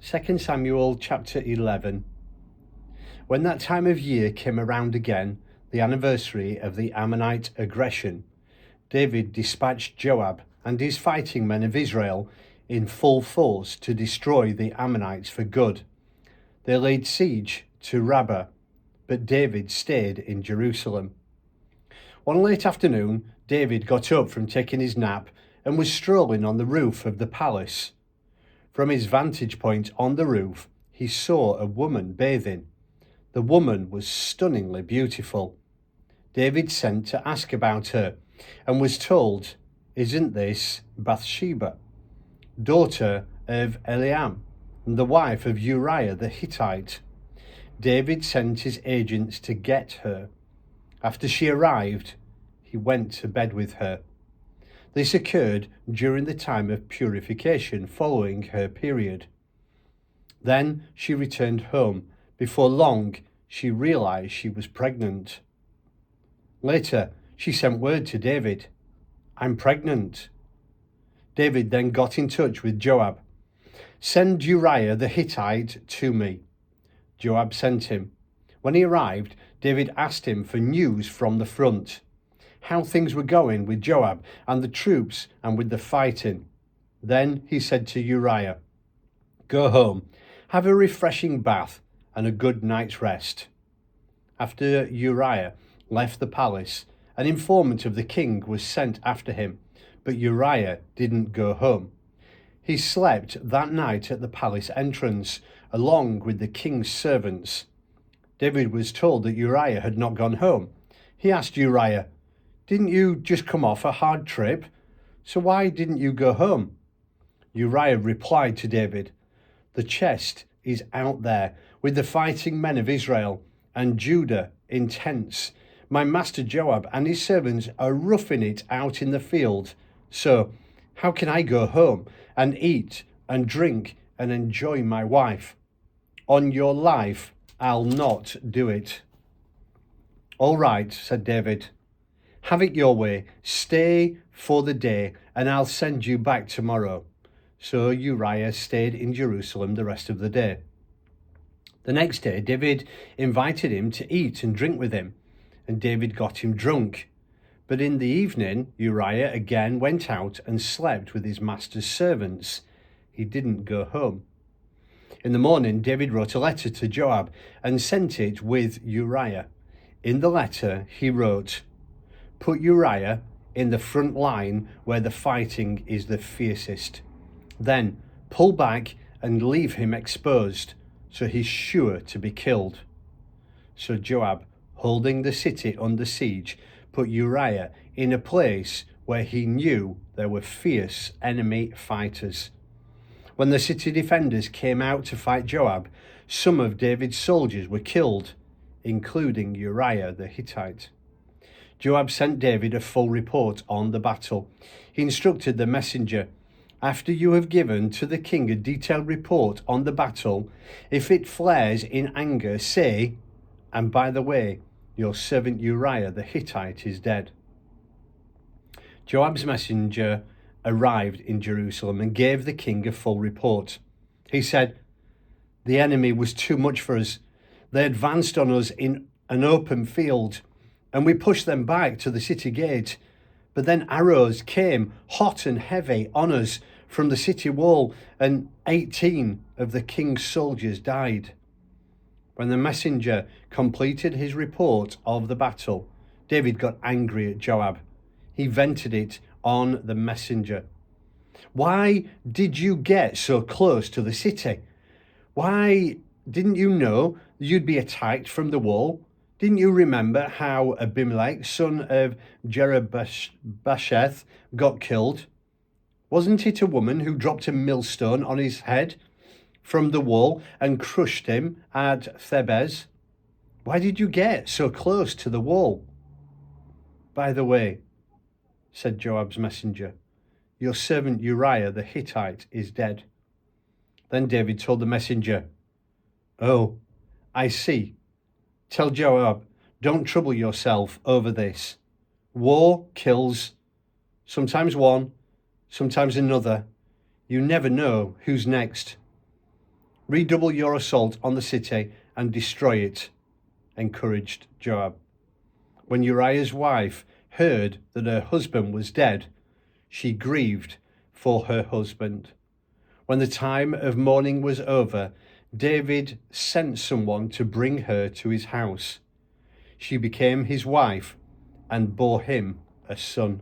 2 Samuel chapter 11. When that time of year came around again, the anniversary of the Ammonite aggression, David dispatched Joab and his fighting men of Israel in full force to destroy the Ammonites for good. They laid siege to Rabbah, but David stayed in Jerusalem. One late afternoon, David got up from taking his nap and was strolling on the roof of the palace. From his vantage point on the roof, he saw a woman bathing. The woman was stunningly beautiful. David sent to ask about her and was told, "Isn't this Bathsheba, daughter of Eliam, and the wife of Uriah the Hittite?" David sent his agents to get her. After she arrived, he went to bed with her. This occurred during the time of purification following her period. Then she returned home. Before long, she realized she was pregnant. Later, she sent word to David, "I'm pregnant." David then got in touch with Joab. "Send Uriah the Hittite to me." Joab sent him. When he arrived, David asked him for news from the front, how things were going with Joab and the troops and with the fighting. Then he said to Uriah, "Go home, have a refreshing bath and a good night's rest." After Uriah left the palace, an informant of the king was sent after him, but Uriah didn't go home. He slept that night at the palace entrance, along with the king's servants. David was told that Uriah had not gone home. He asked Uriah, "Didn't you just come off a hard trip? So why didn't you go home?" Uriah replied to David, "The chest is out there with the fighting men of Israel and Judah in tents. My master Joab and his servants are roughing it out in the field. So how can I go home and eat and drink and enjoy my wife? On your life, I'll not do it." "All right," said David. "Have it your way. Stay for the day, and I'll send you back tomorrow." So Uriah stayed in Jerusalem the rest of the day. The next day, David invited him to eat and drink with him, and David got him drunk. But in the evening, Uriah again went out and slept with his master's servants. He didn't go home. In the morning, David wrote a letter to Joab and sent it with Uriah. In the letter, he wrote, "Put Uriah in the front line where the fighting is the fiercest. Then pull back and leave him exposed, so he's sure to be killed." So Joab, holding the city under siege, put Uriah in a place where he knew there were fierce enemy fighters. When the city defenders came out to fight Joab, some of David's soldiers were killed, including Uriah the Hittite. Joab sent David a full report on the battle. He instructed the messenger, "After you have given to the king a detailed report on the battle, if it flares in anger, say, 'And by the way, your servant Uriah the Hittite is dead.'" Joab's messenger arrived in Jerusalem and gave the king a full report. He said, "The enemy was too much for us. They advanced on us in an open field, and we pushed them back to the city gate. But then arrows came hot and heavy on us from the city wall, and 18 of the king's soldiers died." When the messenger completed his report of the battle, David got angry at Joab. He vented it on the messenger. "Why did you get so close to the city? Why didn't you know you'd be attacked from the wall? Didn't you remember how Abimelech, son of Jerub-Besheth, got killed? Wasn't it a woman who dropped a millstone on his head from the wall and crushed him at Thebez? Why did you get so close to the wall?" "By the way," said Joab's messenger, "your servant Uriah the Hittite is dead." Then David told the messenger, "Oh, I see. Tell Joab, don't trouble yourself over this. War kills, sometimes one, sometimes another. You never know who's next." Redouble your assault on the city and destroy it, encouraged Joab. When Uriah's wife heard that her husband was dead, she grieved for her husband. When the time of mourning was over, David sent someone to bring her to his house. She became his wife and bore him a son.